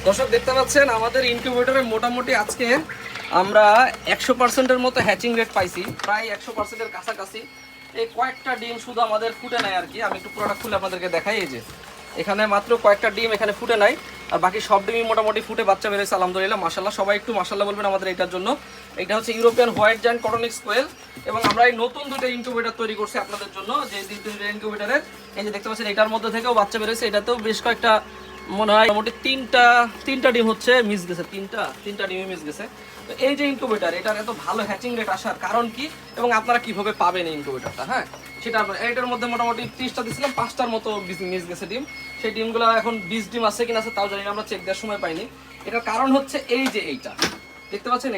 দর্শক দেখতে পাচ্ছেন আমাদের ইনকিউবেটরে মোটামুটি আজকে আমরা 100%-এর মতো হ্যাচিং রেট পাইছি, প্রায় 100%-এর কাছাকাছি। এই কয়েকটা ডিম শুধু আমাদের ফুটে নাই আর কি। আমি একটু পুরোটা খুলে আপনাদেরকে দেখাই। এই যে এখানে মাত্র কয়েকটা ডিম এখানে ফুটে নাই, আর বাকি সব ডিমই মোটামুটি ফুটে বাচ্চা বেরোয়েছে আলহামদুলিল্লাহ। মাশাআল্লাহ, সবাই একটু মাশাআল্লাহ বলবেন আমাদের এটার জন্য। এটা হচ্ছে ইউরোপিয়ান হোয়াইট জায়ান্ট কটনিক্স কোয়েল, এবং আমরা এই নতুন দুটো ইনকিউবেটর তৈরি করছি আপনাদের জন্য। যে দুটো ইনকিউবেটরের এই যে দেখতে পাচ্ছেন, এটার মধ্যে থেকেও বাচ্চা বেরোয়েছে। এটাতেও বেশ কয়েকটা, মনে হয় মোটামুটি তিনটা ডিম হচ্ছে মিস গেছে, তিনটা ডিমই মিস গেছে। তো এই যে ইনকিউবেটর, এটার এত ভালো হ্যাচিং রেট আসার কারণ কি এবং আপনারা কিভাবে পাবেন এই ইনকিউবেটরটা, হ্যাঁ সেটা এটার মধ্যে মোটামুটি 30টা দিয়েছিলাম, 5টার মতো মিস গেছে ডিম। সেই ডিমগুলো এখন 20 ডিম আছে কিনা আছে তাও জানি না, আমরা চেক দেওয়ার সময় পাইনি। এটার কারণ হচ্ছে এই যে এইটা দেখতে পাচ্ছেন,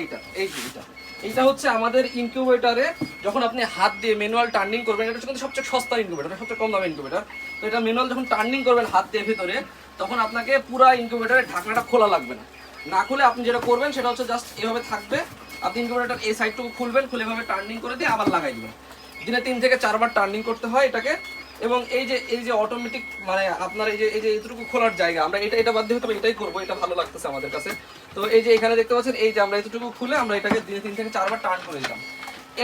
এইটা হচ্ছে আমাদের ইনকিউবেটরে যখন আপনি হাত দিয়ে ম্যানুয়াল টার্নিং করবেন, এটা হচ্ছে কিন্তু সবচেয়ে সস্তা ইনকিউবেটর, সবচেয়ে কম দামি ইনকিউবেটর। তো এটা ম্যানুয়াল যখন টার্নিং করবেন হাত দিয়ে ভেতরে, তখন আপনাকে পুরো ইনকিউবেটরের ঢাকনাটা খোলা লাগবে না। না খুলে আপনি যেটা করবেন সেটা হচ্ছে জাস্ট এভাবে থাকবে। আপনি ইনকিউবেটর এই সাইডটুকু খুলবেন, খুলে এভাবে টার্নিং করে দিয়ে আবার লাগাই দিবেন। দিনে 3 থেকে 4 বার টার্নিং করতে হয় এটাকে। এবং এই যে অটোমেটিক, মানে আপনার এই যে এইটুকু খোলার জায়গা, আমরা এটা বাদ দিয়ে হয়তো এটাই করবো, এটা ভালো লাগতেছে আমাদের কাছে। তো এই যে এখানে দেখতে পাচ্ছেন, এই যে আমরা এতটুকু খুলে আমরা এটাকে দিনে 3 থেকে 4 বার টার্ন করে দিলাম।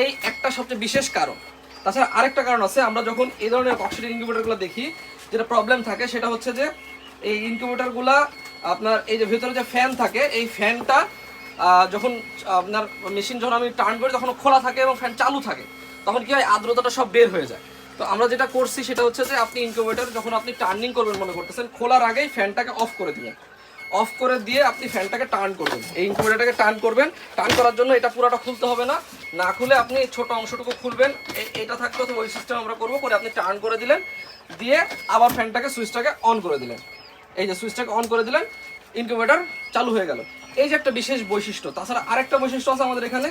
এই একটা সবচেয়ে বিশেষ কারণ। তাছাড়া আরেকটা কারণ আছে, আমরা যখন এই ধরনের কক্সিডের ইনকিউবেটরগুলো দেখি, যেটা প্রবলেম থাকে সেটা হচ্ছে যে এই ইনকিউবেটরগুলো আপনার এই যে ভেতরে যে ফ্যান থাকে, এই ফ্যানটা যখন আপনার মেশিন যখন আমি টার্ন করি তখন খোলা থাকে এবং ফ্যান চালু থাকে, তখন কি হয় আর্দ্রতাটা সব বের হয়ে যায়। তো আমরা যেটা করছি সেটা হচ্ছে যে আপনি ইনকিউবেটর যখন আপনি টার্নিং করবেন মনে করতেছেন, খোলার আগেই ফ্যানটাকে অফ করে দিবেন। অফ করে দিয়ে আপনি ফ্যানটাকে টার্ন করবেন, এই ইনকিউবেটরটাকে টার্ন করবেন। টার্ন করার জন্য এটা পুরোটা খুলতে হবে না, না খুলে আপনি ছোট অংশটুকু খুলবেন। এটা থাকলে তো ওই সিস্টেম আমরা করবো, করে আপনি টার্ন করে দিলেন, দিয়ে আবার ফ্যানটাকে সুইচটাকে অন করে দিলেন। এই যে সুইচটাকে অন করে দিলেন, ইনকিউবেটর চালু হয়ে গেল। এই যে একটা বিশেষ বৈশিষ্ট্য। তাছাড়া আরেকটা বৈশিষ্ট্য আছে আমাদের এখানে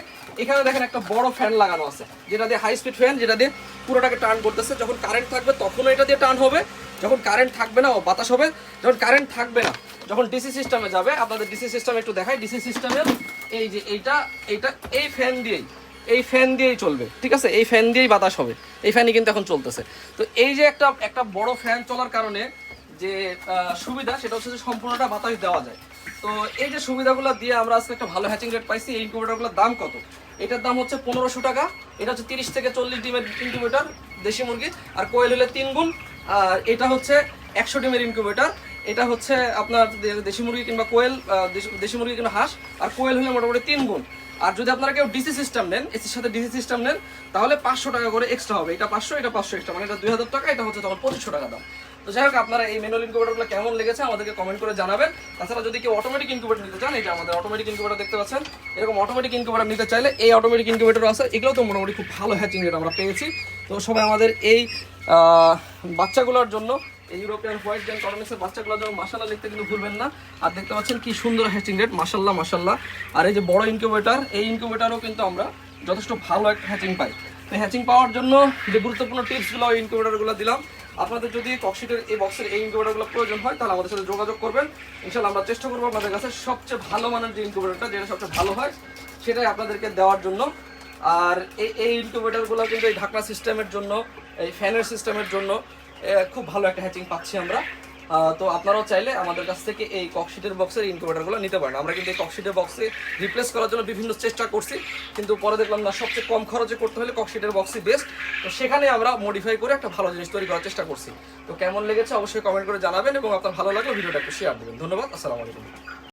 দেখেন একটা বড় ফ্যান লাগানো আছে, যেটা দিয়ে হাই স্পিড ফ্যান, যেটা দিয়ে পুরোটাকে টার্ন করতেছে। যখন কারেন্ট থাকবে তখনও এটা দিয়ে টার্ন হবে, যখন কারেন্ট থাকবে না ও বাতাস হবে। যখন কারেন্ট থাকবে না, যখন ডিসি সিস্টেমে যাবে, আপনাদের ডিসি সিস্টেম একটু দেখাই। ডিসি সিস্টেমের এই যে এইটা এই ফ্যান দিয়েই চলবে, ঠিক আছে? এই ফ্যান দিয়েই বাতাস হবে, এই ফ্যানই কিন্তু এখন চলতেছে। তো এই যে একটা বড় ফ্যান চলার কারণে যে সুবিধা, সেটা হচ্ছে যে সম্পূর্ণটা বাতাস দেওয়া যায়। তো এই যে সুবিধাগুলো দিয়ে আমরা আজকে একটা ভালো হ্যাচিং রেট পাইছি। এই ইনকিউবেটরগুলোর দাম কত? এটার দাম হচ্ছে 1500 টাকা। এটা হচ্ছে 30 থেকে 40 ডিমের ইনকিউবেটর, দেশি মুরগি, আর কোয়েল হলে 3 গুণ। আর এটা হচ্ছে 100 ডিমের ইনকিউবেটর। এটা হচ্ছে আপনার দেশি মুরগি কিংবা কোয়েল, দেশি মুরগি কিংবা হাঁস, আর কোয়েল হলে মোটামুটি 3 গুণ। আর যদি আপনারা কেউ ডিসি সিস্টেম নেন, এসির সাথে ডিসি সিস্টেম নেন, তাহলে 500 টাকা করে এক্সট্রা হবে। এটা 500, এটা 500 এক্সট্রা, মানে এটা 2000 টাকা। এটা হচ্ছে তখন 2500 টাকা দাম। তো যাই হোক, আপনারা এই ম্যানুয়াল ইনকিউবেটরগুলো কেমন লেগেছে আমাদেরকে কমেন্ট করে জানাবেন। তাছাড়া যদি কেউ অটোমেটিক ইনকিউবেটর নিতে চান, এই যে আমাদের অটোমেটিক ইনকিউবেটর দেখতে পাচ্ছেন, এরকম অটোমেটিক ইনকিউবেটর নিতে চাইলে এই অটোমেটিক ইনকিউবেটর আছে। এগুলো তো মোটামুটি খুব ভালো হ্যাচিং রেট আমরা পেয়েছি। তো সবাই আমাদের এই বাচ্চাগুলোর জন্য, এই ইউরোপিয়ান হোয়াইট জায়ান্ট কটনিক্সের বাচ্চাগুলোর জন্য মাশাআল্লাহ লিখতে কিন্তু ভুলবেন না। আর দেখতে পাচ্ছেন কি সুন্দর হ্যাচিং রেট, মাশাআল্লাহ। আর এই যে বড় ইনকিউবেটর, এই ইনকিউবেটরও কিন্তু আমরা যথেষ্ট ভালো একটা হ্যাচিং পাই। তো হ্যাচিং পাওয়ার জন্য যে গুরুত্বপূর্ণ টিপসগুলো ওই ইনকিউবেটরগুলো দিলাম। আপনাদের যদি কক্সিডের এই বক্সের এই ইনকিউবেটরগুলো প্রয়োজন হয়, তাহলে আমাদের সাথে যোগাযোগ করবেন। ইনশাআল্লাহ আমরা চেষ্টা করবো আপনাদের কাছে সবচেয়ে ভালো মানের যে ইনকিউবেটরটা, যেটা সবচেয়ে ভালো হয়, সেটাই আপনাদেরকে দেওয়ার জন্য। আর এই ইনকিউবেটরগুলো কিন্তু এই ঢাকনা সিস্টেমের জন্য, এই ফ্যানের সিস্টেমের জন্য খুব ভালো একটা হ্যাচিং পাচ্ছি আমরা। তো আপনারাও চাইলে আমাদের কাছ থেকে এই কক্সিডের বক্সের ইনকিউবেটরগুলো নিতে পারেন। আমরা কিন্তু এই কক্সিডের বক্সে রিপ্লেস করার জন্য বিভিন্ন চেষ্টা করছি, কিন্তু পরে দেখলাম না, সবচেয়ে কম খরচে করতে হলে কক্সিডের বক্সই বেস্ট। তো সেখানে আমরা মডিফাই করে একটা ভালো জিনিস তৈরি করার চেষ্টা করছি। তো কেমন লেগেছে অবশ্যই কমেন্ট করে জানাবেন, এবং আপনার ভালো লাগলে ভিডিওটা একটু শেয়ার দেবেন। ধন্যবাদ, আসসালামু আলাইকুম।